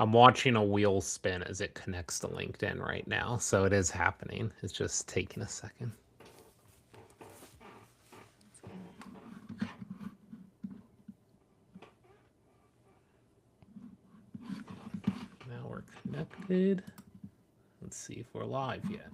I'm watching a wheel spin as it connects to LinkedIn right now, so it is happening. It's just taking a second. Now we're connected. Let's see if we're live yet.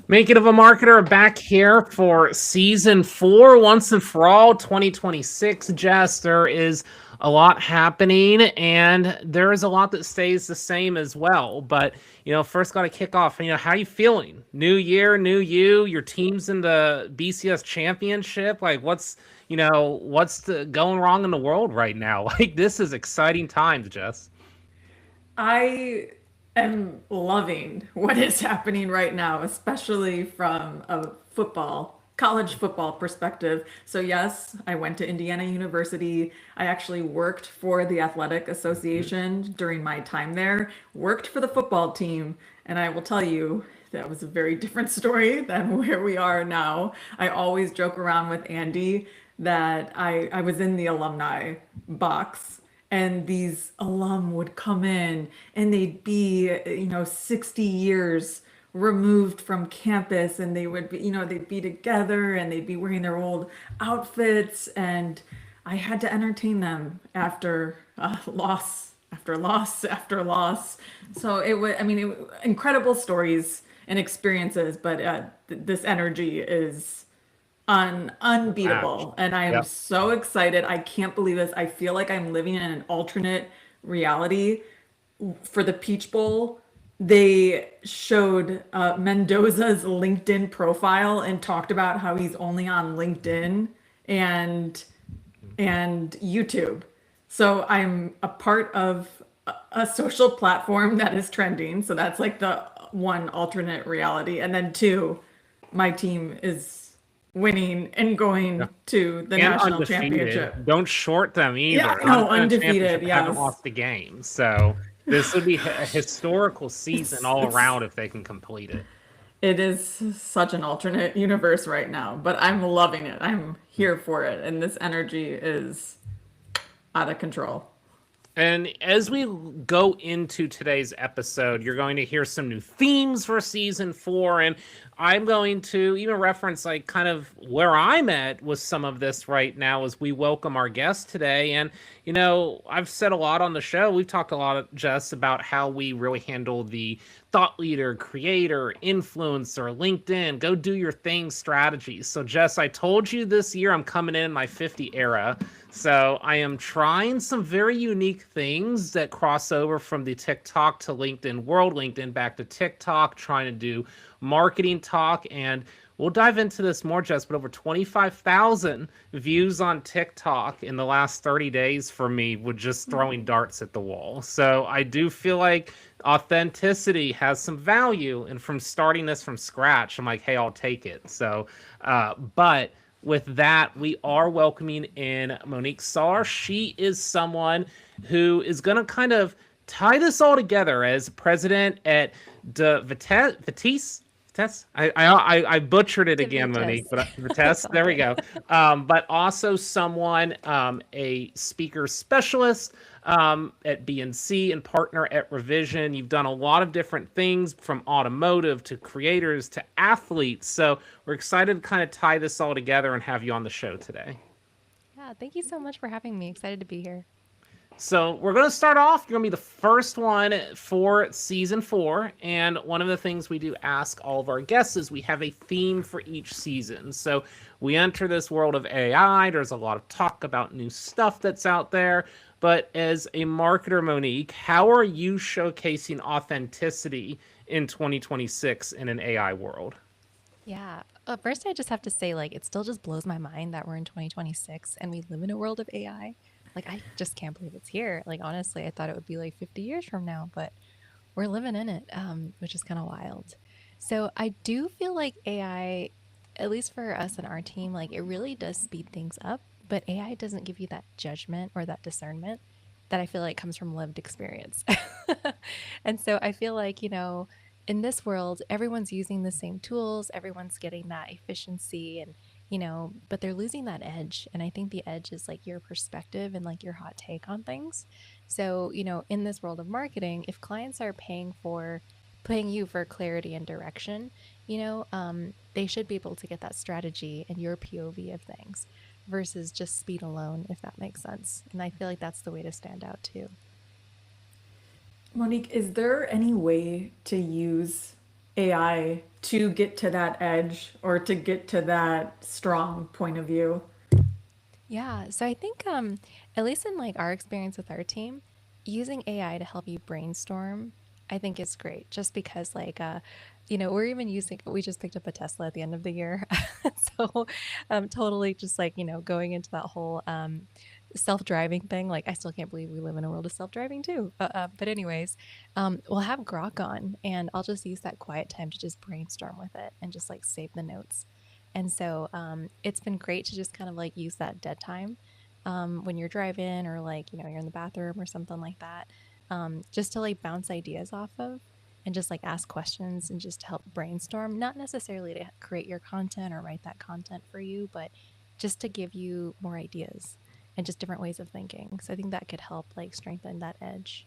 Make It of a Marketer back here for season 4, once and for all, 2026. Jess, there is a lot happening, and there is a lot that stays the same as well. But first got to kick off. How you feeling? New year, new you. Your team's in the BCS championship. Like, what's going wrong in the world right now? Like, this is exciting times, Jess. I am loving what is happening right now, especially from a college football perspective. So, yes, I went to Indiana University. I actually worked for the Athletic Association during my time there, worked for the football team, and I will tell you, that was a very different story than where we are now. I always joke around with Andy that I was in the alumni box and these alum would come in and they'd be 60 years removed from campus and they would be they'd be together and they'd be wearing their old outfits and I had to entertain them after loss after loss after loss. So it was, incredible stories and experiences, but this energy is Match. unbeatable. And I am Yep. so excited. I can't believe this. I feel like I'm living in an alternate reality. For the Peach Bowl, they showed Mendoza's LinkedIn profile and talked about how he's only on LinkedIn and YouTube. So I'm a part of a social platform that is trending. So that's like the one alternate reality. And then two, my team is winning and going to the And national undefeated. championship. Don't short them Yeah, either. Not no, in a championship, undefeated. haven't Yes. lost a game. So this would be a historical season It's all it's around if they can complete it. it is such an alternate universe right now, but I'm loving it. I'm here for it, and this energy is out of control. And as we go into today's episode, you're going to hear some new themes for season 4. And I'm going to even reference like kind of where I'm at with some of this right now as we welcome our guest today. And, I've said a lot on the show. We've talked a lot, Jess, about how we really handle the thought leader, creator, influencer, LinkedIn, go do your thing strategies. So, Jess, I told you this year I'm coming in my 50 era. So I am trying some very unique things that cross over from the TikTok to LinkedIn world, LinkedIn back to TikTok, trying to do marketing talk. And we'll dive into this more, Jess, but over 25,000 views on TikTok in the last 30 days for me with just throwing darts at the wall. So I do feel like authenticity has some value. And from starting this from scratch, I'm like, hey, I'll take it. So, but with that, we are welcoming in Monique Saar. She is someone who is going to kind of tie this all together as president at De Vitesse. Vitesse? I butchered it again, Monique, Devitas. but That's Vitesse, all there we good. go. But also someone, a speaker specialist at BNC and partner at Revision. You've done a lot of different things from automotive to creators to athletes. So we're excited to kind of tie this all together and have you on the show today. Yeah, thank you so much for having me. Excited to be here. So we're going to start off. You're going to be the first one for season 4. And one of the things we do ask all of our guests is we have a theme for each season. So we enter this world of AI. There's a lot of talk about new stuff that's out there. But as a marketer, Monique, how are you showcasing authenticity in 2026 in an AI world? Yeah. First, I just have to say, like, it still just blows my mind that we're in 2026 and we live in a world of AI. Like, I just can't believe it's here. Like, honestly, I thought it would be like 50 years from now, but we're living in it, which is kind of wild. So, I do feel like AI, at least for us and our team, like, it really does speed things up. but AI doesn't give you that judgment or that discernment that I feel like comes from lived experience. And so I feel like, in this world, everyone's using the same tools, everyone's getting that efficiency and, but they're losing that edge. And I think the edge is like your perspective and like your hot take on things. So, in this world of marketing, if clients are paying you for clarity and direction, they should be able to get that strategy and your POV of things versus just speed alone, if that makes sense. And I feel like that's the way to stand out too. Monique, is there any way to use AI to get to that edge or to get to that strong point of view? Yeah, so I think at least in like our experience with our team, using AI to help you brainstorm, I think is great just because like we're even using we just picked up a Tesla at the end of the year. So totally just like, going into that whole self-driving thing, like I still can't believe we live in a world of self-driving too. But anyways, we'll have Grok on and I'll just use that quiet time to just brainstorm with it and just like save the notes. And so it's been great to just kind of like use that dead time when you're driving or like, you're in the bathroom or something like that, just to like bounce ideas off of and just like ask questions and just to help brainstorm, not necessarily to create your content or write that content for you, but just to give you more ideas and just different ways of thinking. So I think that could help like strengthen that edge.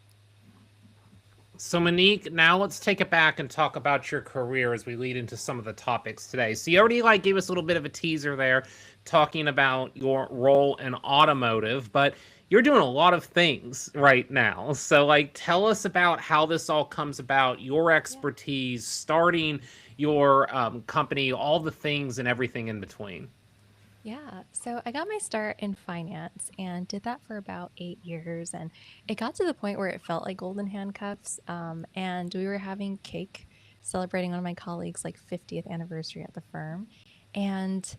So Monique, now let's take it back and talk about your career as we lead into some of the topics today. So you already like gave us a little bit of a teaser there, talking about your role in automotive, but you're doing a lot of things right now. So like tell us about how this all comes about, your expertise, starting your company, all the things and everything in between. Yeah, so I got my start in finance and did that for about 8 years. And it got to the point where it felt like golden handcuffs. And we were having cake celebrating one of my colleagues' like 50th anniversary at the firm. And,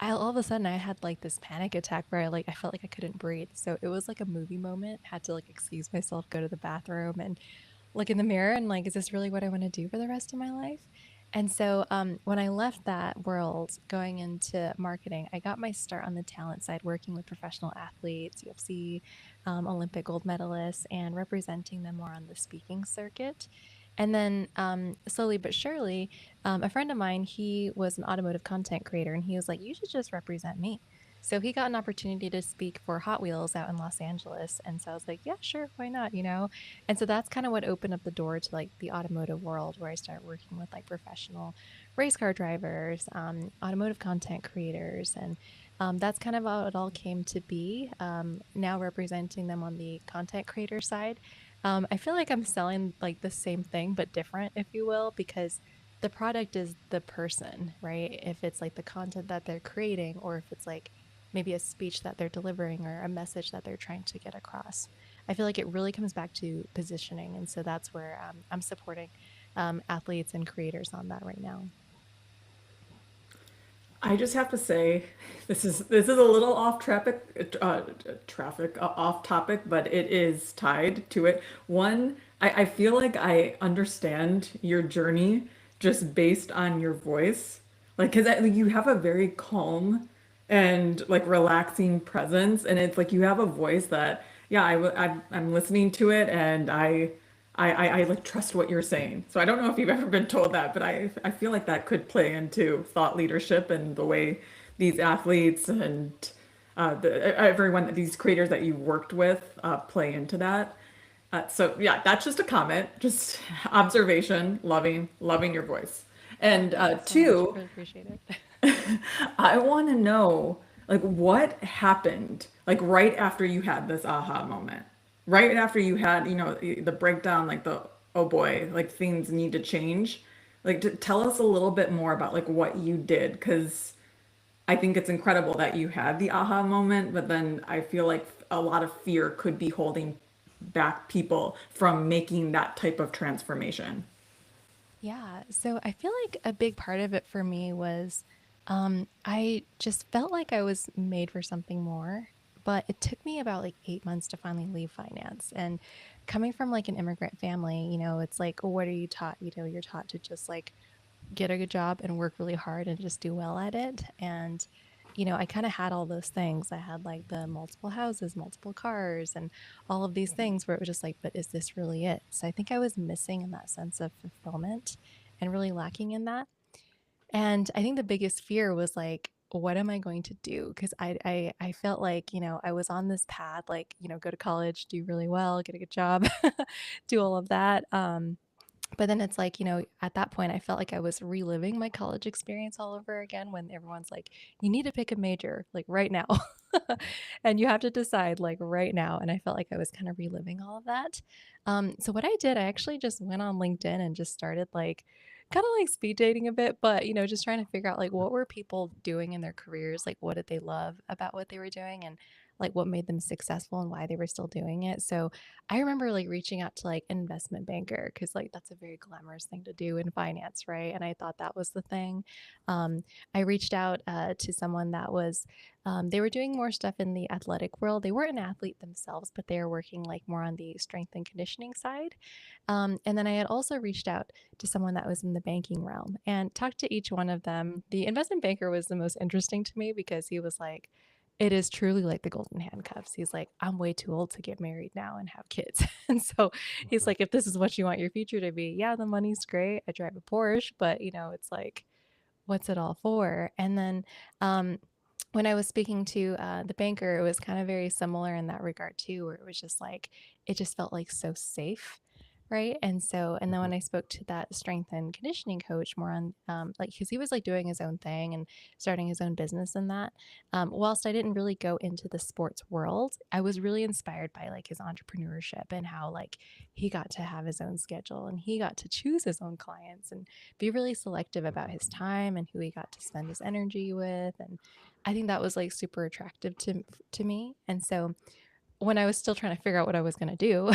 all of a sudden I had like this panic attack where I felt like I couldn't breathe. So it was like a movie moment, had to like excuse myself, go to the bathroom and look in the mirror and like, is this really what I want to do for the rest of my life? And so when I left that world going into marketing, I got my start on the talent side, working with professional athletes, UFC, Olympic gold medalists, and representing them more on the speaking circuit. And then slowly but surely, a friend of mine, he was an automotive content creator, and he was like, you should just represent me. So he got an opportunity to speak for Hot Wheels out in Los Angeles. And so I was like, yeah, sure, why not? And so that's kind of what opened up the door to like the automotive world where I started working with like professional race car drivers, automotive content creators. And that's kind of how it all came to be. Now representing them on the content creator side. I feel like I'm selling like the same thing, but different, if you will, because the product is the person, right? If it's like the content that they're creating or if it's like maybe a speech that they're delivering or a message that they're trying to get across. I feel like it really comes back to positioning. And so that's where I'm supporting athletes and creators on that right now. I just have to say, this is a little off off topic, but it is tied to it. One, I feel like I understand your journey just based on your voice, like because you have a very calm and like relaxing presence, and it's like you have a voice that, yeah, I'm listening to it, and I like trust what you're saying. So I don't know if you've ever been told that, but I feel like that could play into thought leadership and the way these athletes and everyone, these creators that you worked with, play into that. So yeah, that's just a comment, just observation, loving your voice. And Thanks so much. two, Really appreciate it. I want to know like what happened like right after you had this aha moment. Right after you had, the breakdown, like the, oh boy, like things need to change. Like tell us a little bit more about like what you did, because I think it's incredible that you had the aha moment, but then I feel like a lot of fear could be holding back people from making that type of transformation. Yeah. So I feel like a big part of it for me was I just felt like I was made for something more, but it took me about like 8 months to finally leave finance. And coming from like an immigrant family, it's like, oh, what are you taught? You're taught to just like get a good job and work really hard and just do well at it. And I kind of had all those things. I had like the multiple houses, multiple cars, and all of these things where it was just like, but is this really it? So I think I was missing in that sense of fulfillment and really lacking in that. And I think the biggest fear was like, what am I going to do? Because I felt like, I was on this path, like, go to college, do really well, get a good job, do all of that. But then it's like, at that point, I felt like I was reliving my college experience all over again when everyone's like, you need to pick a major, like right now. And you have to decide, like right now. And I felt like I was kind of reliving all of that. So what I did, I actually just went on LinkedIn and just started like, kind of like speed dating a bit, but just trying to figure out like what were people doing in their careers, like what did they love about what they were doing, and like what made them successful and why they were still doing it. So I remember like reaching out to like an investment banker because like that's a very glamorous thing to do in finance, right? And I thought that was the thing. I reached out to someone that was, they were doing more stuff in the athletic world. They weren't an athlete themselves, but they were working like more on the strength and conditioning side. And then I had also reached out to someone that was in the banking realm and talked to each one of them. The investment banker was the most interesting to me because he was like, it is truly like the golden handcuffs. He's like, I'm way too old to get married now and have kids. And so he's like, if this is what you want your future to be, yeah, the money's great. I drive a Porsche, but it's like, what's it all for? And then when I was speaking to the banker, it was kind of very similar in that regard too, where it was just like, it just felt like so safe. Right. And then when I spoke to that strength and conditioning coach more on, like, cause he was like doing his own thing and starting his own business in that. Whilst I didn't really go into the sports world, I was really inspired by like his entrepreneurship and how like he got to have his own schedule and he got to choose his own clients and be really selective about his time and who he got to spend his energy with. And I think that was like super attractive to me. And so when I was still trying to figure out what I was going to do,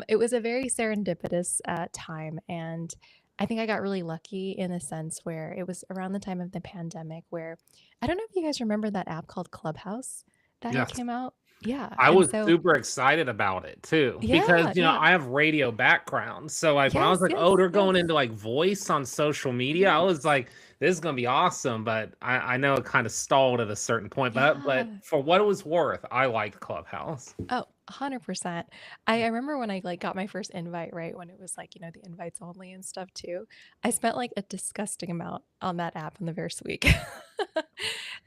it was a very serendipitous time. And I think I got really lucky in a sense where it was around the time of the pandemic, where I don't know if you guys remember that app called Clubhouse that had Yes. came out. Yeah. I And was so, super excited about it too because, yeah, yeah. I have radio background. So like when I was Yes, like, oh, yes, they're going yes. into like voice on social media, I was like, this is gonna be awesome. But I know it kind of stalled at a certain point. But Yeah. for what it was worth, I liked Clubhouse. Oh, 100%. I remember when I like got my first invite, right? When it was like, the invites only and stuff too. I spent like a disgusting amount on that app in the first week.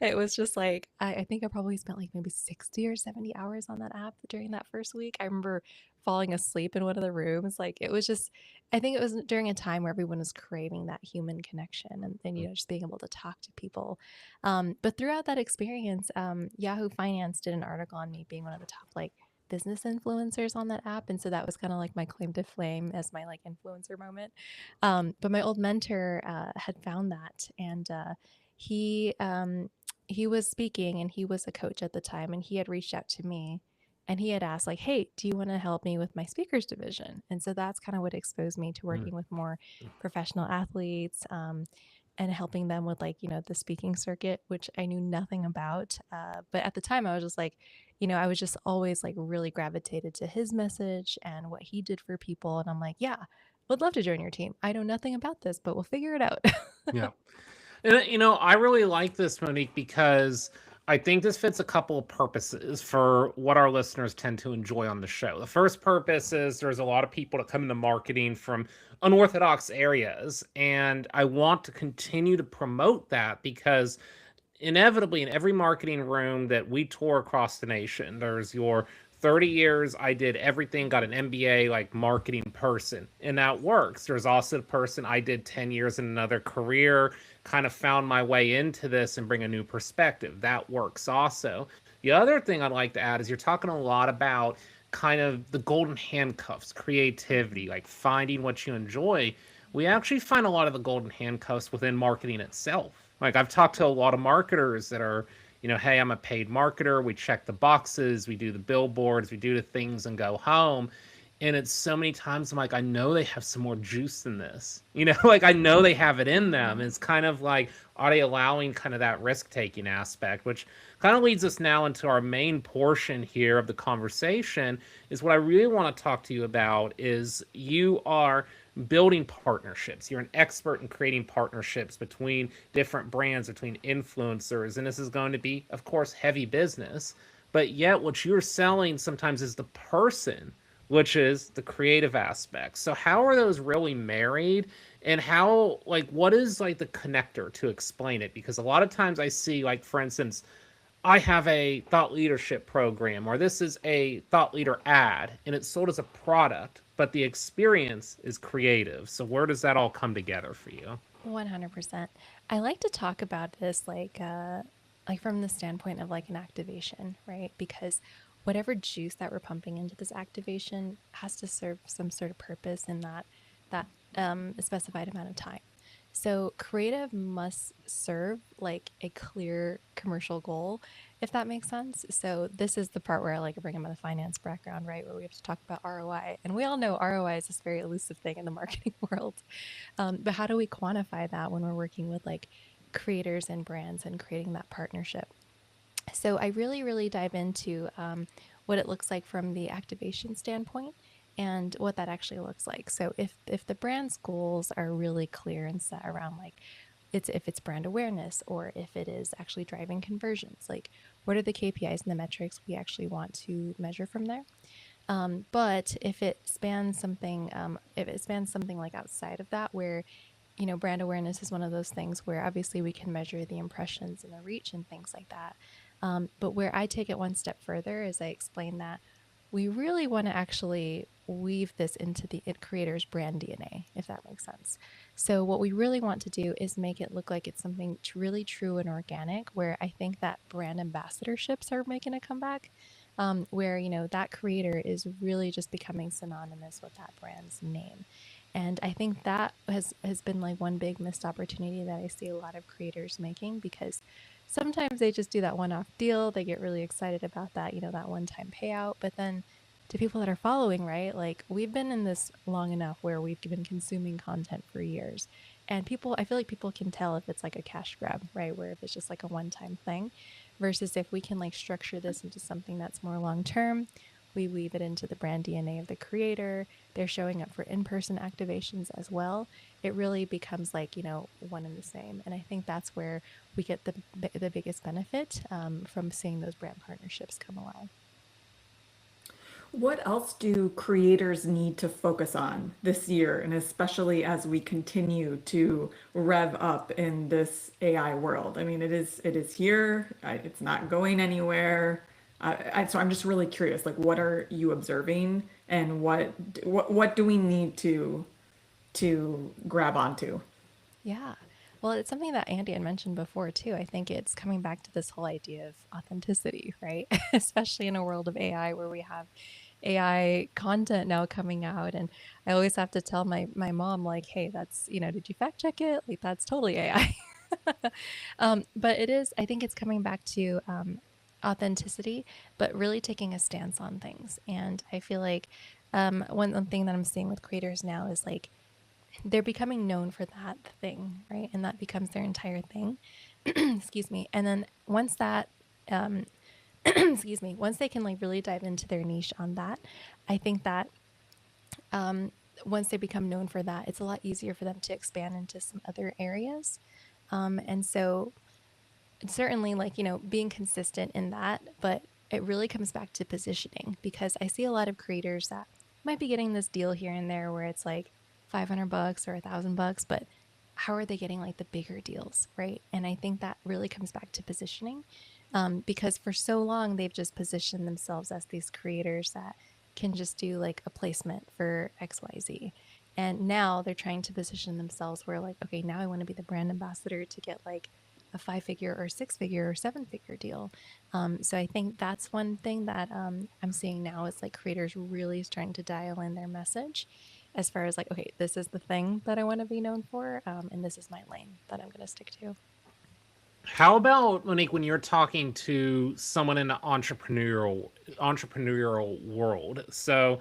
It was just like, I think I probably spent like maybe 60 or 70 hours on that app during that first week. I remember falling asleep in one of the rooms. Like it was just, I think it was during a time where everyone was craving that human connection and just being able to talk to people. But throughout that experience, Yahoo Finance did an article on me being one of the top like business influencers on that app. And so that was kind of like my claim to fame as my like influencer moment. But my old mentor had found that and he he was speaking and he was a coach at the time and he had reached out to me and he had asked like, hey, do you want to help me with my speakers division? And so that's kind of what exposed me to Mm. working with more professional athletes, and helping them with like the speaking circuit, which I knew nothing about, but at the time I was just like, I was just always like really gravitated to his message and what he did for people, and I'm like, yeah, would love to join your team. I know nothing about this, but we'll figure it out. Yeah. And I really like this, Monique, because I think this fits a couple of purposes for what our listeners tend to enjoy on the show. The first purpose is there's a lot of people that come into marketing from unorthodox areas, and I want to continue to promote that because inevitably in every marketing room that we tour across the nation, there's your 30 years I did everything, got an MBA, like marketing person, and that works. There's also the person I did 10 years in another career, kind of found my way into this and bring a new perspective. That works also. The other thing I'd like to add is you're talking a lot about kind of the golden handcuffs, creativity, like finding what you enjoy. We actually find a lot of the golden handcuffs within marketing itself. Like I've talked to a lot of marketers that are, hey, I'm a paid marketer. We check the boxes, we do the billboards, we do the things and go home. And it's so many times I'm like, I know they have some more juice than this. Like I know they have it in them. It's kind of like, are they allowing kind of that risk taking aspect, which kind of leads us now into our main portion here of the conversation. Is what I really want to talk to you about is you are building partnerships. You're an expert in creating partnerships between different brands, between influencers. And this is going to be, of course, heavy business. But yet what you're selling sometimes is the person, which is the creative aspect. So how are those really married, and how, like, what is like the connector to explain it? Because a lot of times I see, like, for instance, I have a thought leadership program, or this is a thought leader ad, and it's sold as a product, but the experience is creative. So where does that all come together for you? 100%. I like to talk about this like from the standpoint of like an activation, right? Because whatever juice that we're pumping into this activation has to serve some sort of purpose in that specified amount of time. So creative must serve like a clear commercial goal, if that makes sense. So this is the part where I like to bring in the finance background, right? Where we have to talk about ROI. And we all know ROI is this very elusive thing in the marketing world. But how do we quantify that when we're working with like creators and brands and creating that partnership? So I really, really dive into what it looks like from the activation standpoint and what that actually looks like. So if the brand's goals are really clear and set around like if it's brand awareness or if it is actually driving conversions, like what are the KPIs and the metrics we actually want to measure from there? But if it spans something like outside of that, where brand awareness is one of those things where obviously we can measure the impressions and the reach and things like that. But where I take it one step further is I explain that we really want to actually weave this into the creator's brand DNA, if that makes sense. So what we really want to do is make it look like it's something really true and organic, where I think that brand ambassadorships are making a comeback, where, that creator is really just becoming synonymous with that brand's name. And I think that has been like one big missed opportunity that I see a lot of creators making, because sometimes they just do that one-off deal. They get really excited about that, that one-time payout. But then to people that are following, right? Like we've been in this long enough where we've been consuming content for years. And I feel like people can tell if it's like a cash grab, right? Where if it's just like a one-time thing versus if we can like structure this into something that's more long-term, we weave it into the brand DNA of the creator. They're showing up for in-person activations as well. It really becomes like, one and the same. And I think that's where we get the biggest benefit from seeing those brand partnerships come alive. What else do creators need to focus on this year, and especially as we continue to rev up in this AI world? I mean, it is here. It's not going anywhere. So I'm just really curious, like, what are you observing, and what do we need to grab onto? Yeah. Well, it's something that Andy had mentioned before too. I think it's coming back to this whole idea of authenticity, right? Especially in a world of AI where we have AI content now coming out. And I always have to tell my mom, like, hey, that's, did you fact check it? Like, that's totally AI. But I think it's coming back to authenticity, but really taking a stance on things. And I feel like one thing that I'm seeing with creators now is like, they're becoming known for that thing, right? And that becomes their entire thing. Excuse me. And then once that, excuse me, once they can like really dive into their niche on that, I think that um, once they become known for that, it's a lot easier for them to expand into some other areas. And so certainly like, being consistent in that, but it really comes back to positioning, because I see a lot of creators that might be getting this deal here and there where it's like $500 or $1,000, but how are they getting like the bigger deals, right? And I think that really comes back to positioning, because for so long they've just positioned themselves as these creators that can just do like a placement for XYZ. And now they're trying to position themselves where like, okay, now I want to be the brand ambassador to get like a 5-figure or 6-figure or 7-figure deal. So I think that's one thing that I'm seeing now is like creators really trying to dial in their message as far as like, okay, this is the thing that I want to be known for, and this is my lane that I'm going to stick to. How about, Monique, when you're talking to someone in the entrepreneurial world? So,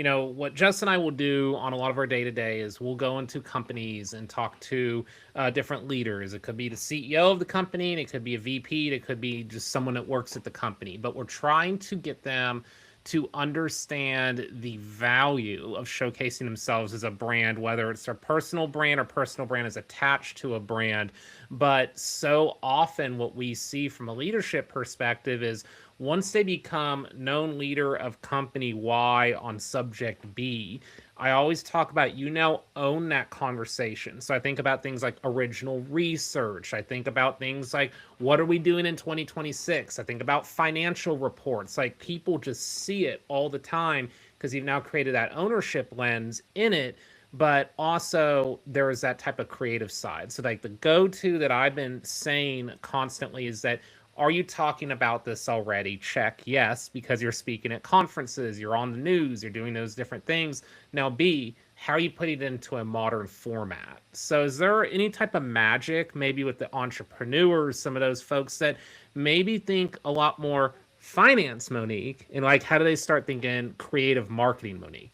what Jess and I will do on a lot of our day to day is we'll go into companies and talk to different leaders. It could be the CEO of the company, and it could be a VP, and it could be just someone that works at the company. But we're trying to get them to understand the value of showcasing themselves as a brand, whether it's their personal brand or personal brand is attached to a brand. But so often, what we see from a leadership perspective is once they become known leader of company Y on subject B, I always talk about you now own that conversation. So I think about things like original research. I think about things like what are we doing in 2026? I think about financial reports. Like people just see it all the time because you've now created that ownership lens in it. But also there is that type of creative side. So like the go-to that I've been saying constantly is that are you talking about this already? Check yes, because you're speaking at conferences, you're on the news, you're doing those different things. Now, B, how are you putting it into a modern format? So, is there any type of magic, maybe with the entrepreneurs, some of those folks that maybe think a lot more finance, Monique, and like how do they start thinking creative marketing, Monique?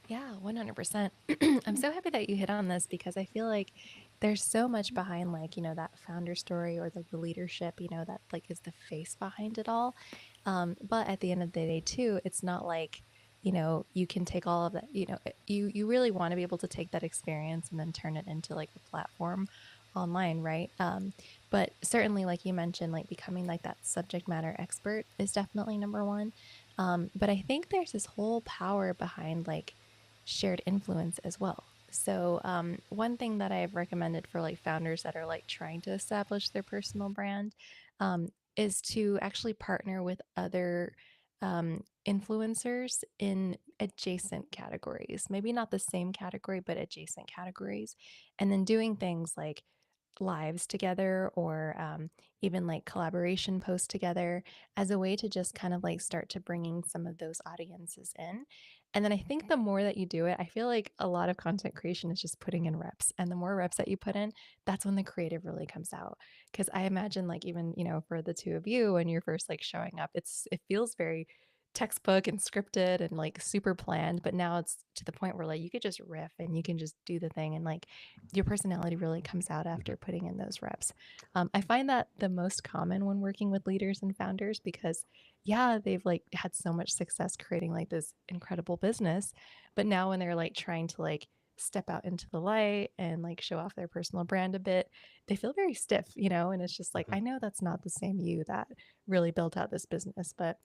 Yeah, 100%. I'm so happy that you hit on this because I feel like there's so much behind like, that founder story or like the leadership, that like is the face behind it all. But at the end of the day too, it's not like, you can take all of that, you really want to be able to take that experience and then turn it into like a platform online, right? But certainly like you mentioned, like becoming like that subject matter expert is definitely number one. But I think there's this whole power behind like shared influence as well. So, one thing that I've recommended for like founders that are like trying to establish their personal brand is to actually partner with other influencers in adjacent categories. Maybe not the same category, but adjacent categories. And then doing things like lives together or even like collaboration posts together as a way to just kind of like start to bringing some of those audiences in. And then I think the more that you do it, I feel like a lot of content creation is just putting in reps. And the more reps that you put in, that's when the creative really comes out. Cause I imagine like even, for the two of you when you're first like showing up, it feels very textbook and scripted and like super planned, but now it's to the point where like you could just riff and you can just do the thing and like your personality really comes out after putting in those reps. I find that the most common when working with leaders and founders because, yeah, they've like had so much success creating like this incredible business, but now when they're like trying to like step out into the light and like show off their personal brand a bit, they feel very stiff, and it's just like, I know that's not the same you that really built out this business, but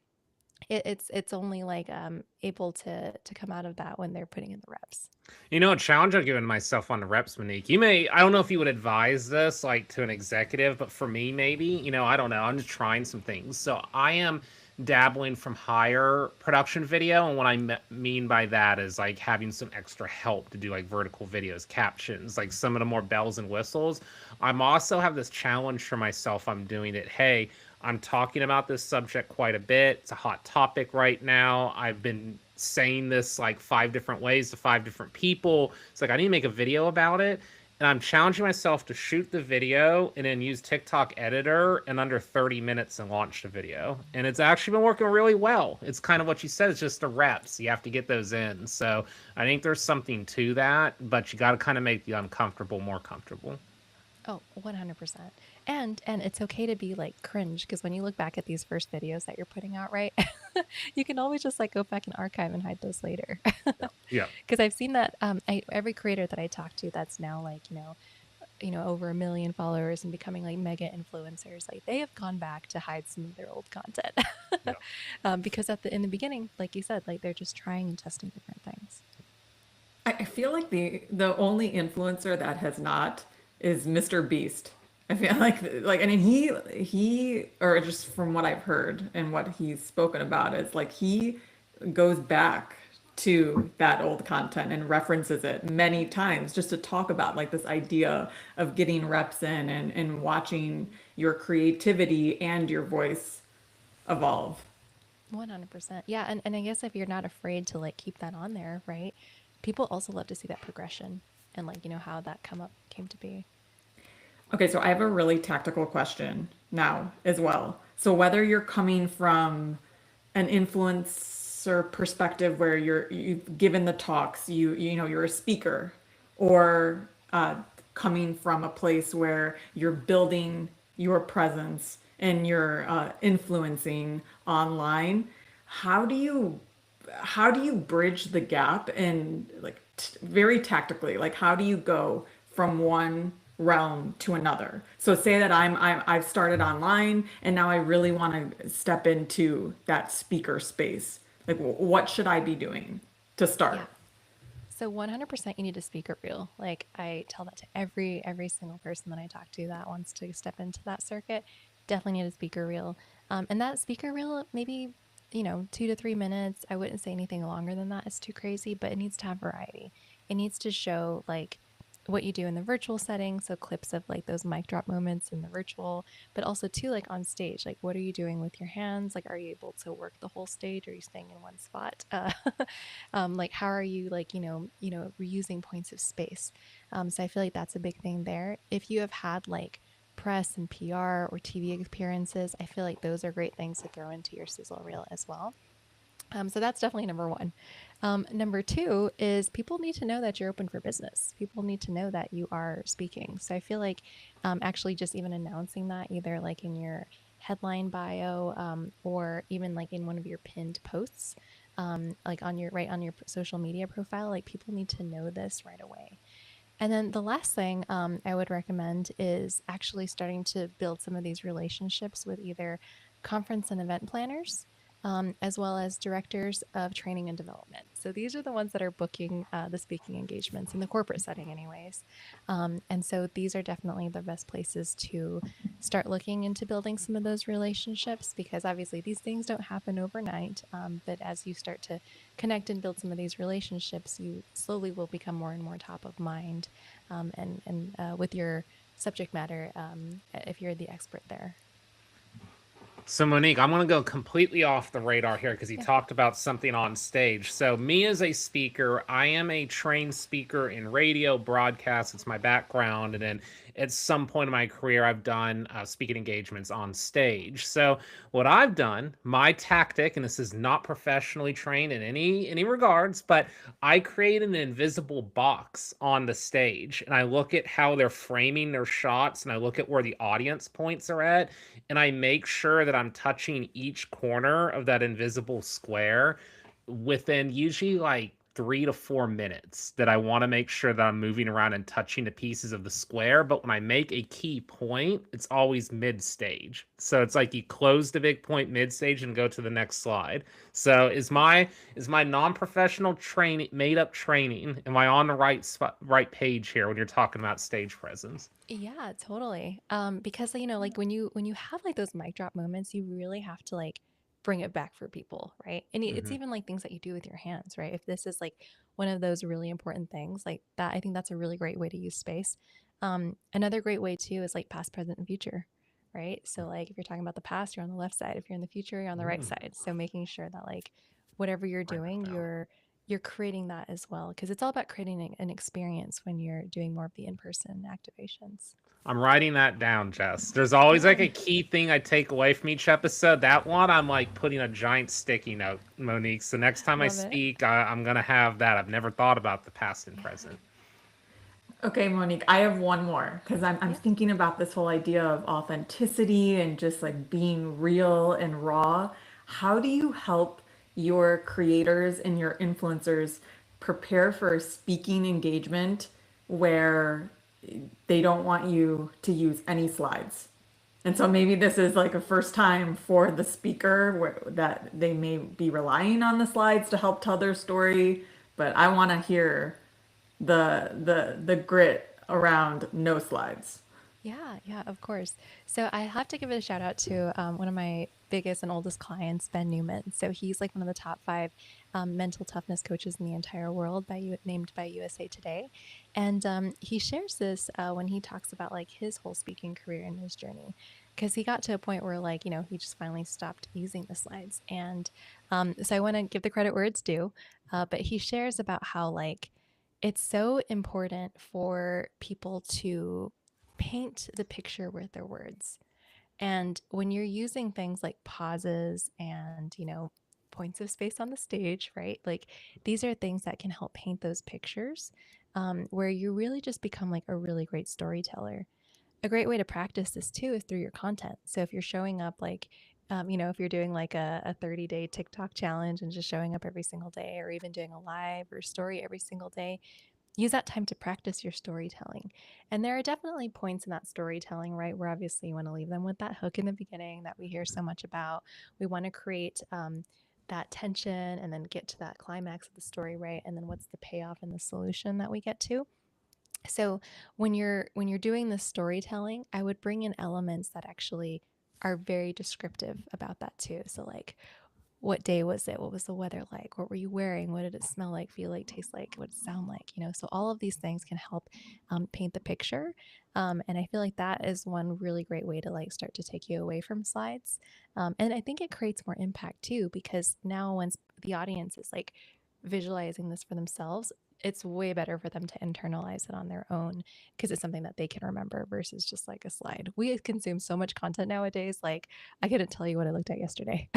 it's only like able to come out of that when they're putting in the reps. A challenge I've given myself on the reps, Monique. I don't know if you would advise this like to an executive, but for me, maybe, I don't know. I'm just trying some things. So I am dabbling from higher production video. And what I mean by that is like having some extra help to do like vertical videos, captions, like some of the more bells and whistles. I'm also have this challenge for myself. I'm doing it. Hey, I'm talking about this subject quite a bit. It's a hot topic right now. I've been saying this like 5 different ways to 5 different people. It's like I need to make a video about it. And I'm challenging myself to shoot the video and then use TikTok editor in under 30 minutes and launch the video. And it's actually been working really well. It's kind of what you said. It's just the reps. You have to get those in. So I think there's something to that, but you got to kind of make the uncomfortable more comfortable. Oh, 100%. And it's okay to be like cringe because when you look back at these first videos that you're putting out, right? You can always just like go back and archive and hide those later. Yeah. Because I've seen that every creator that I talk to that's now like, over 1 million followers and becoming like mega influencers, like they have gone back to hide some of their old content. Yeah. Because in the beginning, like you said, like they're just trying and testing different things. I feel like the only influencer that has not is Mr. Beast. I feel like I mean he or just from what I've heard and what he's spoken about is like he goes back to that old content and references it many times just to talk about like this idea of getting reps in and watching your creativity and your voice evolve. 100%. Yeah. And I guess if you're not afraid to like keep that on there, right? People also love to see that progression and like, how that came to be. Okay, so I have a really tactical question now as well. So whether you're coming from an influence influencer perspective where you've given the talks, you know you're a speaker, or coming from a place where you're building your presence and you're influencing online, how do you bridge the gap and like very tactically, like how do you go from one realm to another? So say that I've started online and now I really want to step into that speaker space. Like what should I be doing to Yeah. start? So 100% you need a speaker reel. Like I tell that to every single person that I talk to that wants to step into that circuit. Definitely need a speaker reel. And that speaker reel, maybe, 2 to 3 minutes. I wouldn't say anything longer than that. It's too crazy, but it needs to have variety. It needs to show like what you do in the virtual setting, so clips of like those mic drop moments in the virtual, but also too like on stage, like what are you doing with your hands? Like are you able to work the whole stage? Are you staying in one spot? Like how are you like reusing points of space? So I feel like that's a big thing there. If you have had like press and PR or TV appearances, I feel like those are great things to throw into your sizzle reel as well. So that's definitely number one. Number two is people need to know that you're open for business. People need to know that you are speaking. So I feel like actually just even announcing that either like in your headline bio or even like in one of your pinned posts, like on your right on your social media profile, like people need to know this right away. And then the last thing I would recommend is actually starting to build some of these relationships with either conference and event planners, as well as directors of training and development. So these are the ones that are booking the speaking engagements in the corporate setting, anyways. And so these are definitely the best places to start looking into building some of those relationships because obviously these things don't happen overnight. But as you start to connect and build some of these relationships, you slowly will become more and more top of mind and with your subject matter if you're the expert there. So Monique, I'm going to go completely off the radar here because he Yeah. talked about something on stage. So me as a speaker, I am a trained speaker in radio broadcast. It's my background, and then at some point in my career, I've done speaking engagements on stage. So what I've done, my tactic, and this is not professionally trained in any regards, but I create an invisible box on the stage, and I look at how they're framing their shots, and I look at where the audience points are at, and I make sure that I'm touching each corner of that invisible square within usually like 3 to 4 minutes that I want to make sure that I'm moving around and touching the pieces of the square. But when I make a key point, it's always mid stage. So it's like you close the big point mid stage and go to the next slide. So is my non-professional training made up training? Am I on the right spot, right page here when you're talking about stage presence? Yeah, totally. Because like when you have like those mic drop moments, you really have to like bring it back for people, right? And it's Mm-hmm. even like things that you do with your hands, right? If this is like one of those really important things, like that, I think that's a really great way to use space. Another great way too is like past, present, and future, right? So like if you're talking about the past, you're on the left side. If you're in the future, you're on the right Mm, side. So making sure that like whatever you're write that doing, down. you're creating that as well because it's all about creating an experience when you're doing more of the in-person activations. I'm writing that down, Jess. There's always like Yeah, a key thing I take away from each episode. That one, I'm like putting a giant sticky note, Monique. So next time I love it. speak, I'm gonna have that. I've never thought about the past and Yeah. present. Okay, Monique, I have one more because I'm Yeah. thinking about this whole idea of authenticity and just like being real and raw. How do you help your creators and your influencers prepare for a speaking engagement where they don't want you to use any slides? And so maybe this is like a first time for the speaker where that they may be relying on the slides to help tell their story, but I want to hear the grit around no slides. Yeah, yeah, of course. So I have to give it a shout out to one of my biggest and oldest clients, Ben Newman. So he's like one of the top five mental toughness coaches in the entire world named by USA Today. And he shares this when he talks about like his whole speaking career and his journey. Because he got to a point where like, he just finally stopped using the slides. And so I want to give the credit where it's due. But he shares about how like it's so important for people to paint the picture with their words. And when you're using things like pauses and, points of space on the stage, right? Like these are things that can help paint those pictures where you really just become like a really great storyteller. A great way to practice this too is through your content. So if you're showing up like, if you're doing like a 30-day TikTok challenge and just showing up every single day, or even doing a live or story every single day, use that time to practice your storytelling. And there are definitely points in that storytelling, right, where obviously you want to leave them with that hook in the beginning that we hear so much about. We want to create that tension and then get to that climax of the story, right? And then what's the payoff and the solution that we get to? So when you're doing this storytelling, I would bring in elements that actually are very descriptive about that too. So like what day was it? What was the weather like? What were you wearing? What did it smell like, feel like, taste like? What did it sound like? So all of these things can help paint the picture. And I feel like that is one really great way to like start to take you away from slides. And I think it creates more impact too, because now once the audience is like visualizing this for themselves, it's way better for them to internalize it on their own because it's something that they can remember versus just like a slide. We consume so much content nowadays. Like I couldn't tell you what I looked at yesterday.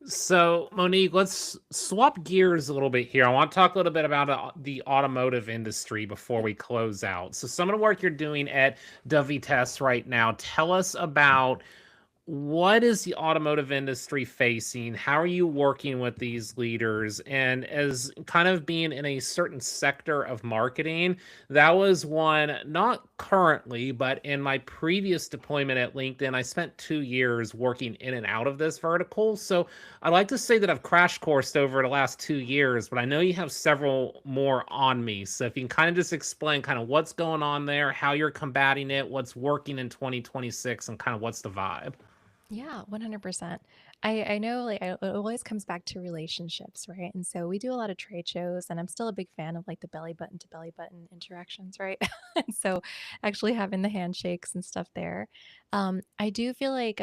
So, Monique, let's swap gears a little bit here. I want to talk a little bit about the automotive industry before we close out. So, some of the work you're doing at Vitesse right now, tell us about what is the automotive industry facing? How are you working with these leaders? And as kind of being in a certain sector of marketing, that was one, not currently, but in my previous deployment at LinkedIn, I spent 2 years working in and out of this vertical. So I like to say that I've crash coursed over the last 2 years, but I know you have several more on me. So if you can kind of just explain kind of what's going on there, how you're combating it, what's working in 2026, and kind of what's the vibe. Yeah, 100%. I know like it always comes back to relationships, right? And so we do a lot of trade shows, and I'm still a big fan of like the belly button to belly button interactions, right? And so actually having the handshakes and stuff there. I do feel like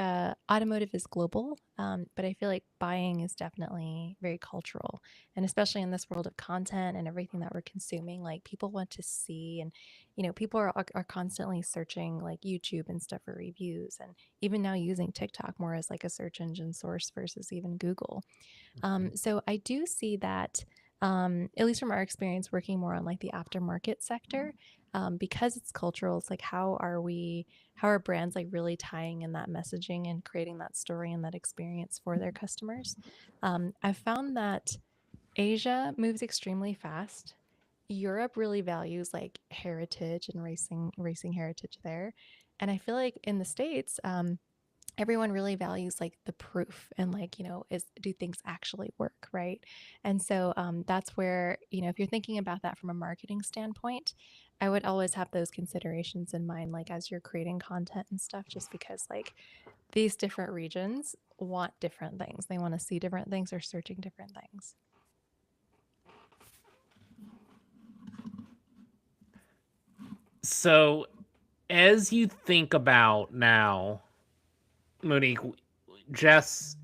automotive is global, but I feel like buying is definitely very cultural. And especially in this world of content and everything that we're consuming, like people want to see, and people are constantly searching like YouTube and stuff for reviews, and even now using TikTok more as like a search engine source versus even Google. So I do see that, at least from our experience working more on like the aftermarket sector, because it's cultural. It's like how are brands like really tying in that messaging and creating that story and that experience for their customers? I've found that Asia moves extremely fast. Europe really values like heritage and racing heritage there. And I feel like in the States, everyone really values like the proof and like, is do things actually work, right? And so that's where, if you're thinking about that from a marketing standpoint, I would always have those considerations in mind, like as you're creating content and stuff, just because like these different regions want different things. They want to see different things or searching different things. So, as you think about now, Monique, Jess,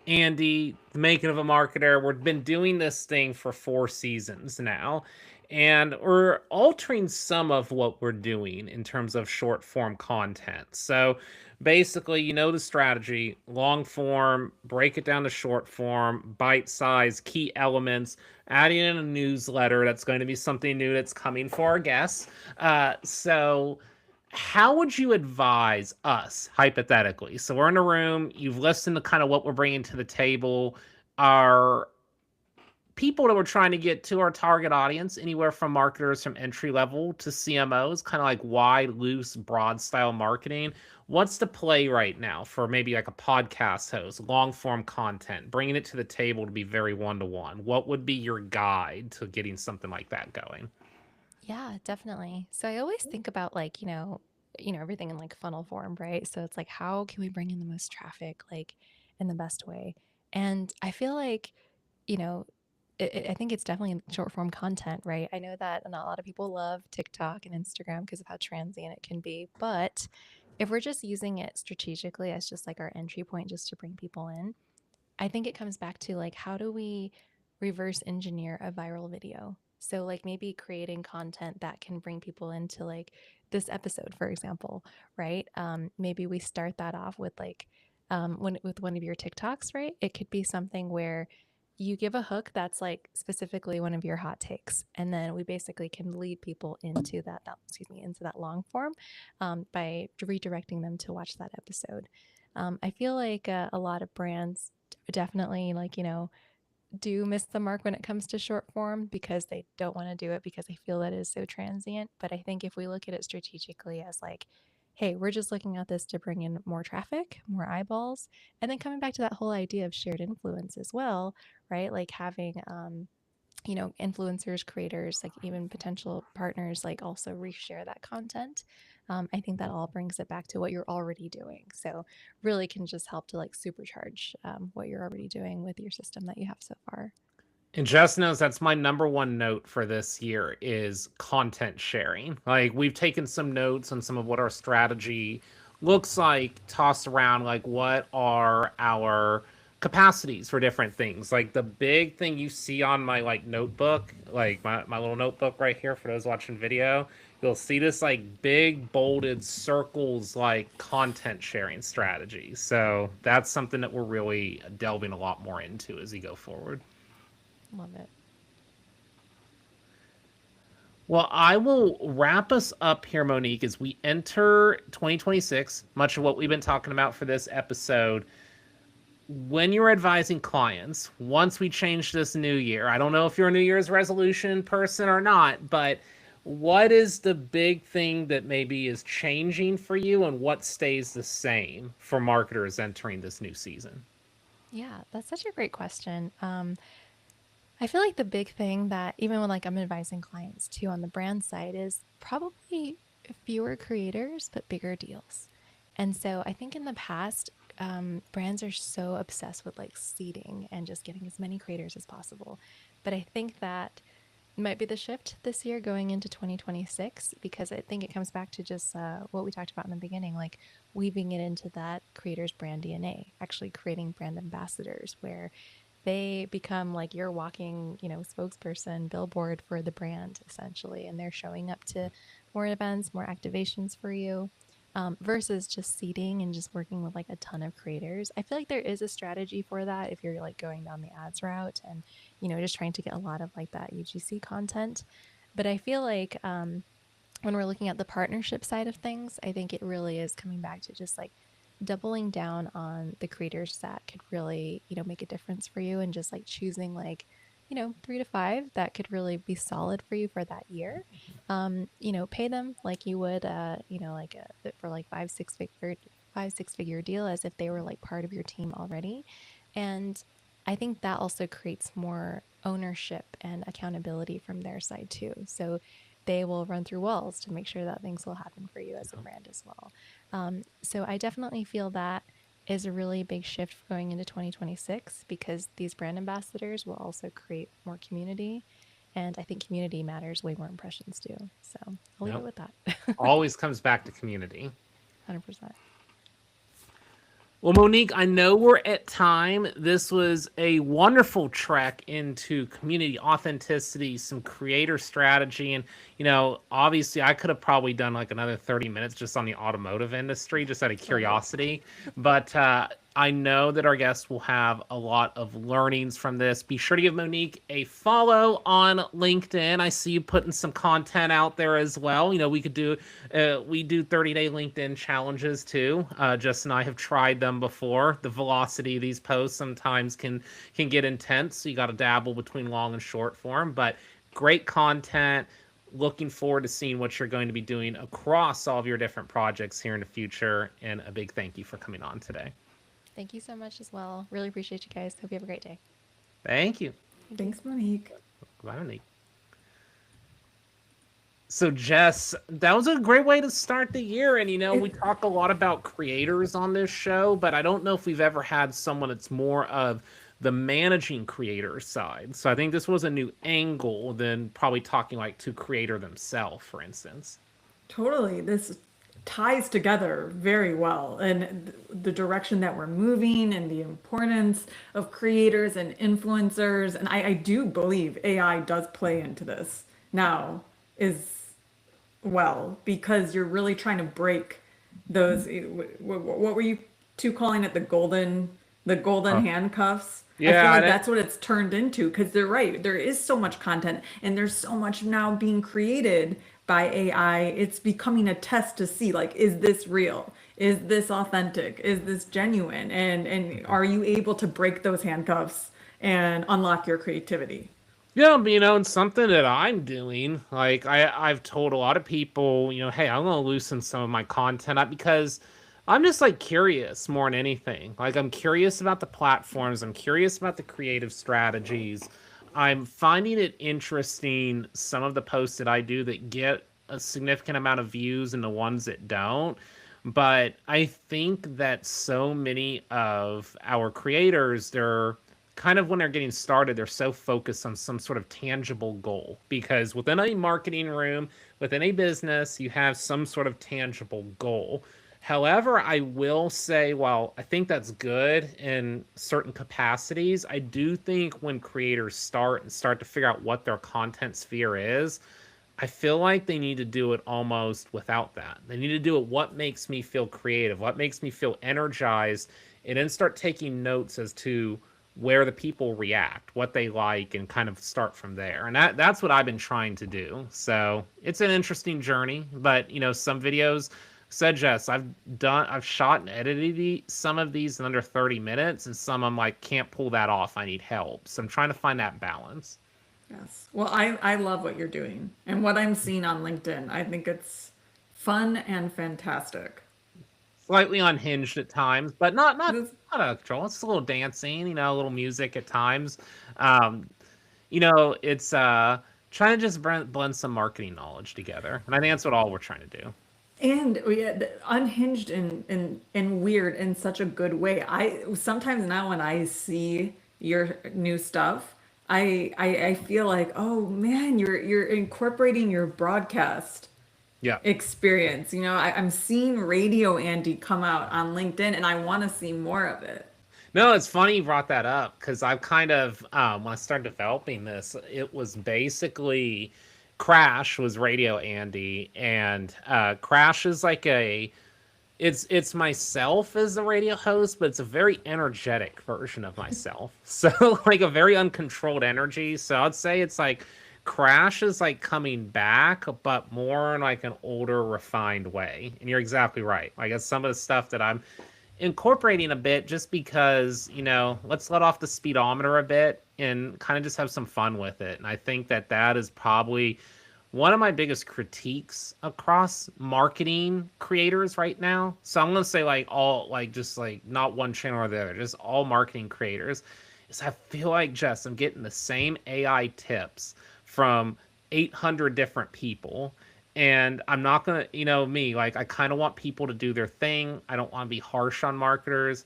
Andy, the making of a marketer, we've been doing this thing for 4 seasons now, and we're altering some of what we're doing in terms of short form content. So basically, the strategy: long form, break it down to short form, bite size, key elements, adding in a newsletter. That's going to be something new that's coming for our guests. So how would you advise us hypothetically? So we're in a room, you've listened to kind of what we're bringing to the table. Are people that we're trying to get to our target audience, anywhere from marketers from entry level to CMOs, kind of like wide, loose, broad style marketing? What's the play right now for maybe like a podcast host, long form content, bringing it to the table to be very one to one? What would be your guide to getting something like that going? Yeah, definitely. So I always think about like, everything in like funnel form, right? So it's like how can we bring in the most traffic like in the best way? And I feel like, you know, I think it's definitely short form content, right? I know that not a lot of people love TikTok and Instagram because of how transient it can be, but if we're just using it strategically as just like our entry point just to bring people in, I think it comes back to like, how do we reverse engineer a viral video? So, like, maybe creating content that can bring people into like this episode, for example, right? Maybe we start that off with like when with one of your TikToks, right? It could be something where you give a hook that's like specifically one of your hot takes, and then we basically can lead people into into that long form by redirecting them to watch that episode. I feel like a lot of brands definitely do miss the mark when it comes to short form because they don't want to do it because they feel that it is so transient. But I think if we look at it strategically as like, hey, we're just looking at this to bring in more traffic, more eyeballs, and then coming back to that whole idea of shared influence as well, right? Like having influencers, creators, like even potential partners, like also reshare that content. I think that all brings it back to what you're already doing. So really can just help to like supercharge what you're already doing with your system that you have so far. And Jess knows that's my number one note for this year is content sharing. Like we've taken some notes on some of what our strategy looks like, tossed around like what are our capacities for different things. Like the big thing you see on my like notebook, like my little notebook right here for those watching video, you'll see this like big bolded circles like content sharing strategy. So that's something that we're really delving a lot more into as we go forward. Love it. Well, I will wrap us up here, Monique, as we enter 2026. Much of what we've been talking about for this episode. When you're advising clients, once we change this new year, I don't know if you're a New Year's resolution person or not, but what is the big thing that maybe is changing for you and what stays the same for marketers entering this new season? Yeah, that's such a great question. I feel like the big thing that even when like I'm advising clients too on the brand side is probably fewer creators but bigger deals. And so I think in the past, brands are so obsessed with like seeding and just getting as many creators as possible. But I think that might be the shift this year going into 2026 because I think it comes back to just what we talked about in the beginning, like weaving it into that creator's brand DNA, actually creating brand ambassadors where they become like your walking, spokesperson, billboard for the brand essentially, and they're showing up to more events, more activations for you. Versus just seeding and just working with like a ton of creators. I feel like there is a strategy for that if you're like going down the ads route and just trying to get a lot of like that UGC content. But I feel like when we're looking at the partnership side of things, I think it really is coming back to just like doubling down on the creators that could really, make a difference for you and just like choosing like, 3 to 5 that could really be solid for you for that year. Pay them like you would, for like 5, 6 figure deal as if they were like part of your team already. And I think that also creates more ownership and accountability from their side too. So they will run through walls to make sure that things will happen for you as a brand as well. So I definitely feel that is a really big shift going into 2026 because these brand ambassadors will also create more community. And I think community matters way more impressions do. So I'll leave it Yep. with that. Always comes back to community. 100%. Well, Monique, I know we're at time. This was a wonderful trek into community authenticity, some creator strategy. And, obviously I could have probably done like another 30 minutes just on the automotive industry, just out of curiosity. But I know that our guests will have a lot of learnings from this. Be sure to give Monique a follow on LinkedIn. I see you putting some content out there as well. We could do, we do 30-day LinkedIn challenges too. Jess and I have tried them before. The velocity of these posts sometimes can get intense. So you got to dabble between long and short form, but great content. Looking forward to seeing what you're going to be doing across all of your different projects here in the future. And a big thank you for coming on today. Thank you so much as well. Really appreciate you guys. Hope you have a great day. Thank you. Thanks, Monique. Bye, Monique. So, Jess, that was a great way to start the year. And, we talk a lot about creators on this show, but I don't know if we've ever had someone that's more of the managing creator side. So I think this was a new angle than probably talking like to creator themselves, for instance. Totally. This ties together very well and the direction that we're moving and the importance of creators and influencers. And I do believe AI does play into this now is well, because you're really trying to break those. What were you to calling it the golden Oh, handcuffs. I feel yeah, like that's what it's turned into because they're right. There is so much content and there's so much now being created by AI. It's becoming a test to see like, is this real? Is this authentic? Is this genuine? And are you able to break those handcuffs and unlock your creativity? yeah, and something that I'm doing, like I've told a lot of people, hey, I'm gonna loosen some of my content up because I'm just like curious more than anything. Like I'm curious about the platforms, I'm curious about the creative strategies. I'm finding it interesting some of the posts that I do that get a significant amount of views and the ones that don't. But I think that so many of our creators, they're kind of when they're getting started, they're so focused on some sort of tangible goal because within a marketing room, within a business, you have some sort of tangible goal. However, I will say, while I think that's good in certain capacities, I do think when creators start to figure out what their content sphere is, I feel like they need to do it almost without that. They need to do it what makes me feel creative, what makes me feel energized, and then start taking notes as to where the people react, what they like, and kind of start from there. And that's what I've been trying to do. So it's an interesting journey, but some videos said Jess, I've shot and edited some of these in under 30 minutes, and some I'm like, can't pull that off. I need help. So I'm trying to find that balance. Yes. Well, I love what you're doing and what I'm seeing on LinkedIn. I think it's fun and fantastic. Slightly unhinged at times, but not This- out of control. It's a little dancing, a little music at times. Um, it's trying to just blend some marketing knowledge together, and I think that's what all we're trying to do. And we had unhinged and weird in such a good way. I sometimes now when I see your new stuff, I feel like, oh man, you're incorporating your broadcast Yeah. experience. I'm seeing Radio Andy come out on LinkedIn and I want to see more of it. No, it's funny you brought that up because I've kind of when I started developing this, it was basically Crash was Radio Andy, and Crash is like it's myself as the radio host, but it's a very energetic version of myself. So like a very uncontrolled energy. So I'd say it's like Crash is like coming back, but more in like an older, refined way. And you're exactly right. I guess some of the stuff that I'm incorporating a bit just because, let's let off the speedometer a bit and kind of just have some fun with it. And I think that that is probably one of my biggest critiques across marketing creators right now. So I'm going to say like all, like just like not one channel or the other, just all marketing creators is I feel like Jess, I'm getting the same AI tips from 800 different people. And I'm not going to, me, like I kind of want people to do their thing. I don't want to be harsh on marketers,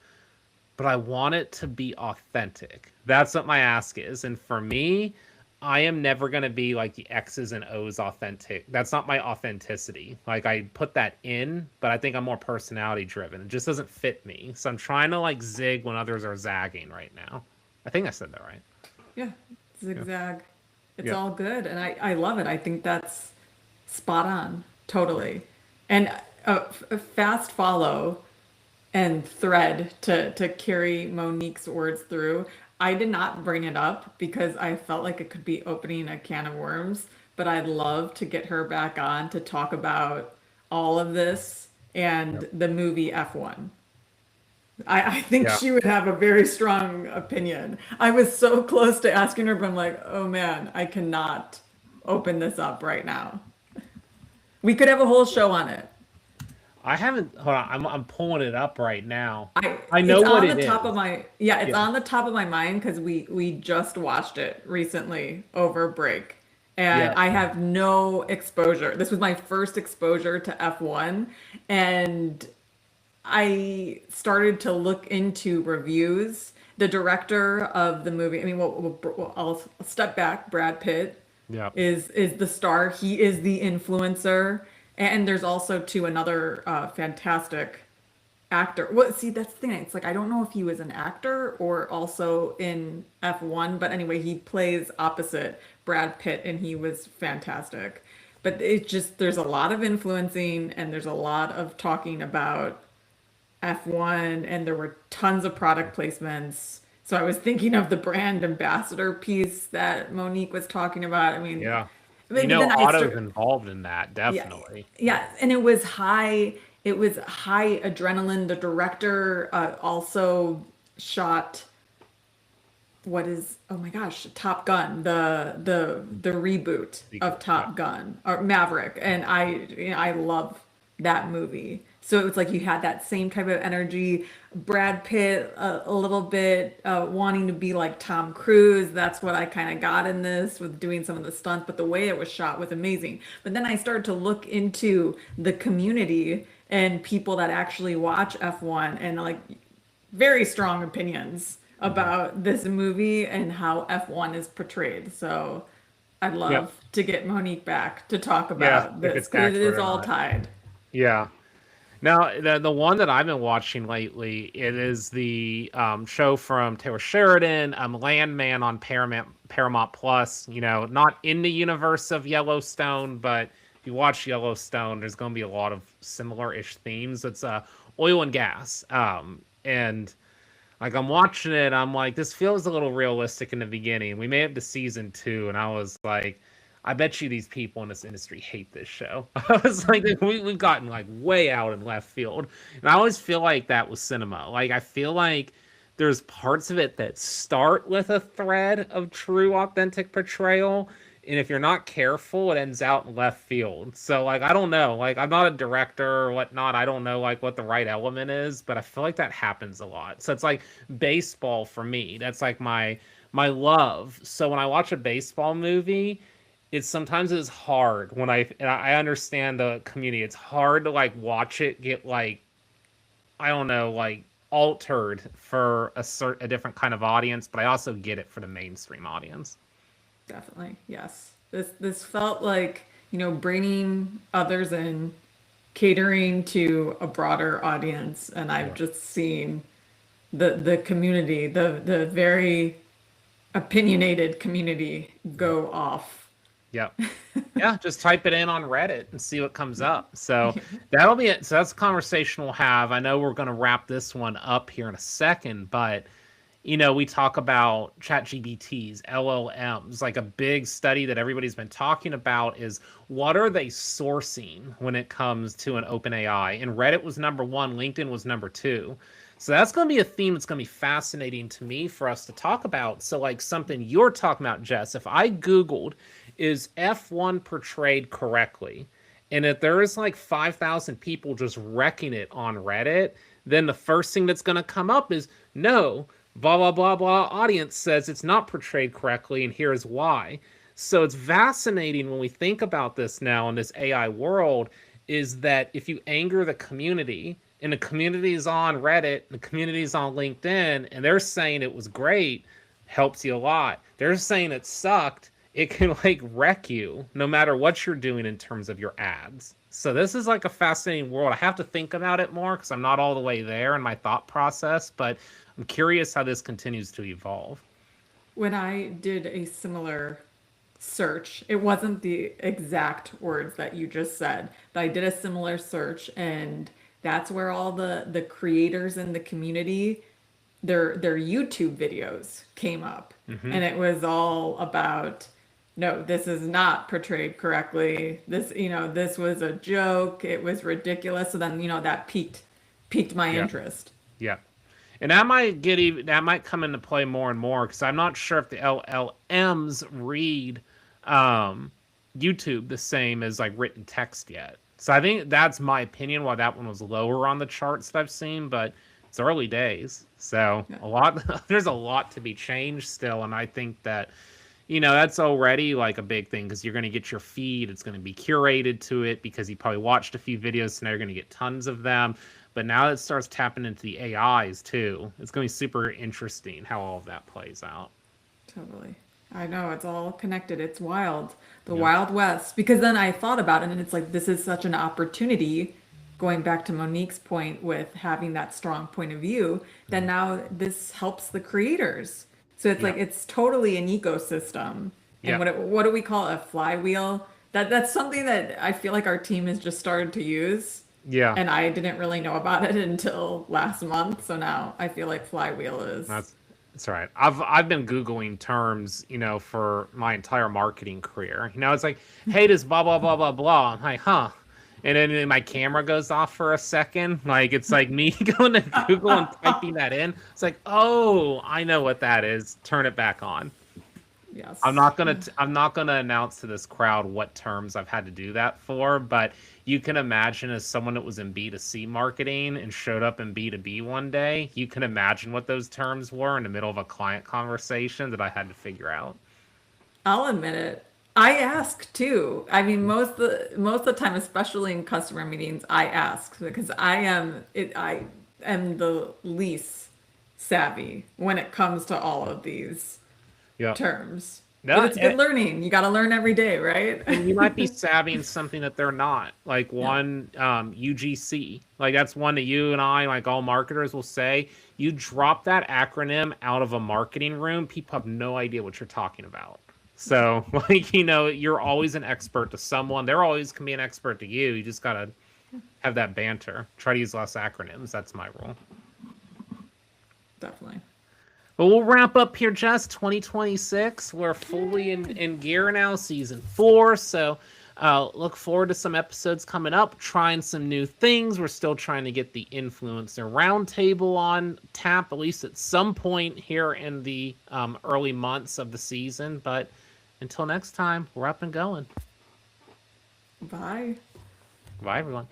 but I want it to be authentic. That's what my ask is. And for me, I am never going to be like the X's and O's authentic. That's not my authenticity. Like I put that in, but I think I'm more personality driven. It just doesn't fit me. So I'm trying to like zig when others are zagging right now. I think I said that right. Yeah, zigzag. It's Yeah. all good. And I love it. I think that's spot on. Totally. And a fast follow and thread to carry Monique's words through. I did not bring it up because I felt like it could be opening a can of worms, but I'd love to get her back on to talk about all of this and Yep. the movie F1. I think Yeah. she would have a very strong opinion. I was so close to asking her, but I'm like, oh man, I cannot open this up right now. We could have a whole show on it. I haven't, hold on. I'm pulling it up right now. I I know it's what on it the top is. of my yeah, it's Yeah. on the top of my mind because we just watched it recently over break. And Yeah. I have no exposure. This was my first exposure to F1 and I started to look into reviews. The director of the movie, I mean, I'll step back. Brad Pitt Yeah. is the star. He is the influencer, and there's also too another fantastic actor. Well, see, that's the thing. It's like I don't know if he was an actor or also in F1, but anyway, he plays opposite Brad Pitt, and he was fantastic. But it just there's a lot of influencing, and there's a lot of talking about F1 and there were tons of product placements. So I was thinking of the brand ambassador piece that Monique was talking about. Yeah. But then I Otto's start, involved in that, yeah, definitely. yeah, and it was high adrenaline. The director also shot oh my gosh, Top Gun, the reboot of Yeah. Top Gun or Maverick, and I love that movie. So it was like you had that same type of energy. Brad Pitt a little bit wanting to be like Tom Cruise. That's what I kind of got in this with doing some of the stunts, but the way it was shot was amazing. But then I started to look into the community and people that actually watch F1 and like very strong opinions Mhm. about this movie and how F1 is portrayed. So I'd Yeah. love to get Monique back to talk Yeah, about if this it's because it accurate is or all not. tied. Yeah. Now, the one that I've been watching lately, it is the show from Taylor Sheridan, Landman on Paramount Plus. Not in the universe of Yellowstone, but if you watch Yellowstone, there's going to be a lot of similar-ish themes. It's oil and gas, and like I'm watching it, I'm like, this feels a little realistic in the beginning. We made it to season 2, and I was like, I bet you these people in this industry hate this show. I was like, we've gotten like way out in left field. And I always feel like that with cinema. Like I feel like there's parts of it that start with a thread of true authentic portrayal. And if you're not careful, it ends out in left field. So like I don't know. Like I'm not a director or whatnot. I don't know like what the right element is, but I feel like that happens a lot. So it's like baseball for me. That's like my love. So when I watch a baseball movie, it's sometimes it's hard when and I understand the community. It's hard to like watch it get like I don't know like altered for a different kind of audience, but I also get it for the mainstream audience. Definitely, yes. This felt like, bringing others in, catering to a broader audience, and I've Yeah. just seen the community, the very opinionated community go off. Yep. Yeah, just type it in on Reddit and see what comes up. So that'll be it. So that's a conversation we'll have. I know we're going to wrap this one up here in a second, but we talk about ChatGPTs, LLMs, like a big study that everybody's been talking about is what are they sourcing when it comes to an open AI? And Reddit was number 1, LinkedIn was number 2. So that's going to be a theme that's going to be fascinating to me for us to talk about. So like something you're talking about, Jess, if I Googled, is F1 portrayed correctly? And if there is like 5,000 people just wrecking it on Reddit, then the first thing that's going to come up is no, blah, blah, blah, blah. Audience says it's not portrayed correctly, and here's why. So it's fascinating when we think about this now in this AI world is that if you anger the community, and the community is on Reddit, the community is on LinkedIn, and they're saying it was great, helps you a lot. They're saying it sucked, it can like wreck you no matter what you're doing in terms of your ads. So this is like a fascinating world. I have to think about it more because I'm not all the way there in my thought process, but I'm curious how this continues to evolve. When I did a similar search, it wasn't the exact words that you just said, but I did a similar search, and that's where all the creators in the community, their YouTube videos came up. Hmm. And it was all about, no, this is not portrayed correctly. This was a joke. It was ridiculous. So then, that piqued my Yeah. interest. Yeah. And that might come into play more and more because I'm not sure if the LLMs read um, YouTube the same as like written text yet. So I think that's my opinion why that one was lower on the charts that I've seen, but it's early days. So Yeah. there's a lot to be changed still. And I think that, that's already like a big thing because you're going to get your feed. It's going to be curated to it because you probably watched a few videos. So now you're going to get tons of them. But now it starts tapping into the AIs too. It's going to be super interesting how all of that plays out. Totally. I know it's all connected. It's wild. The Yeah. Wild West. Because then I thought about it and it's like this is such an opportunity, going back to Monique's point with having that strong point of view, then now this helps the creators. So it's Yeah. like it's totally an ecosystem. And Yeah. what do we call it? A flywheel? That's something that I feel like our team has just started to use. Yeah. And I didn't really know about it until last month. So now I feel like Flywheel is. That's right. I've been Googling terms, for my entire marketing career. It's like, hey, does blah blah blah blah blah. I'm like, huh. And then my camera goes off for a second. Like it's like me going to Google and typing that in. It's like, oh, I know what that is. Turn it back on. Yes. I'm not gonna announce to this crowd what terms I've had to do that for, but you can imagine as someone that was in B2C marketing and showed up in B2B one day, you can imagine what those terms were in the middle of a client conversation that I had to figure out. I'll admit it. I ask too. I mean, most of the time, especially in customer meetings, I ask because I am the least savvy when it comes to all of these Yeah. terms. No, But it's good learning. You got to learn every day, right? and you might be savvy in something that they're not. Like one UGC. Like that's one that you and I, like all marketers, will say. You drop that acronym out of a marketing room, people have no idea what you're talking about. So, like, you're always an expert to someone. They're always can be an expert to you. You just gotta have that banter. Try to use less acronyms. That's my rule. Definitely. But we'll wrap up here, Jess. 2026. We're fully in gear now, season 4. So look forward to some episodes coming up, trying some new things. We're still trying to get the Influencer Roundtable on tap, at least at some point here in the early months of the season. But until next time, we're up and going. Bye. Bye, everyone.